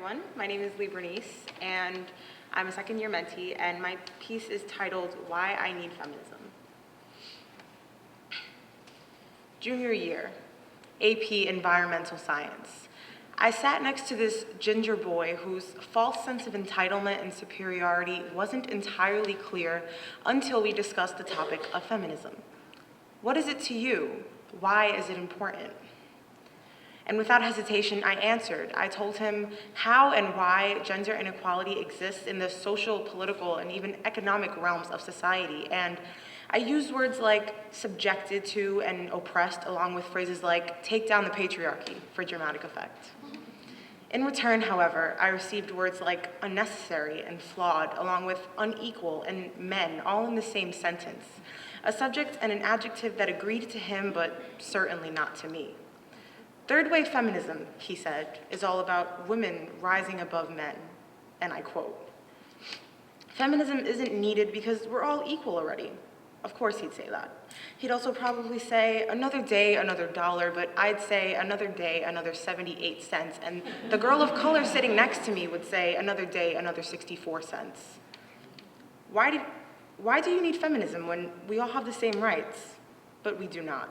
everyone. My name is Libranece, and I'm a second-year mentee, and my piece is titled, Why I Need Feminism. Junior year, AP Environmental Science. I sat next to this ginger boy whose false sense of entitlement and superiority wasn't entirely clear until we discussed the topic of feminism. What is it to you? Why is it important? And without hesitation, I answered. I told him how and why gender inequality exists in the social, political, and even economic realms of society. And I used words like subjected to and oppressed, along with phrases like take down the patriarchy for dramatic effect. In return, however, I received words like unnecessary and flawed, along with unequal and men, all in the same sentence. A subject and an adjective that agreed to him, but certainly not to me. Third wave feminism, he said, is all about women rising above men, and I quote, "Feminism isn't needed because we're all equal already." Of course he'd say that. He'd also probably say, another day, another dollar, but I'd say another day, another 78 cents, and the girl of color sitting next to me would say, another day, another 64 cents. Why do you need feminism when we all have the same rights? But we do not.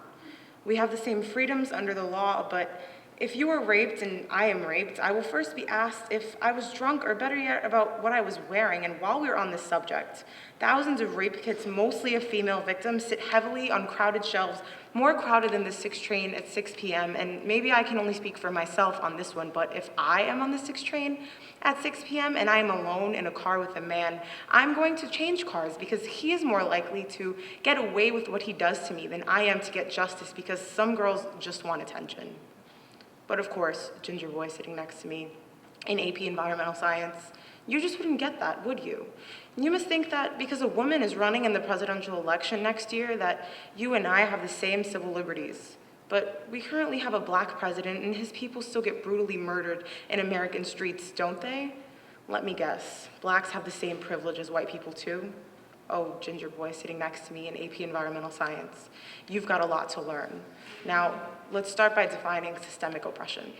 We have the same freedoms under the law, but if you are raped and I am raped, I will first be asked if I was drunk, or better yet, about what I was wearing. And while we're on this subject, thousands of rape kits, mostly of female victims, sit heavily on crowded shelves, more crowded than the 6 train at 6 p.m. And maybe I can only speak for myself on this one, but if I am on the 6 train at 6 p.m. and I am alone in a car with a man, I'm going to change cars because he is more likely to get away with what he does to me than I am to get justice, because some girls just want attention. But of course, ginger boy sitting next to me in AP Environmental Science, you just wouldn't get that, would you? You must think that because a woman is running in the presidential election next year, that you and I have the same civil liberties. But we currently have a black president, and his people still get brutally murdered in American streets, don't they? Let me guess, blacks have the same privilege as white people too? Oh, ginger boy sitting next to me in AP Environmental Science, you've got a lot to learn. Now, let's start by defining systemic oppression.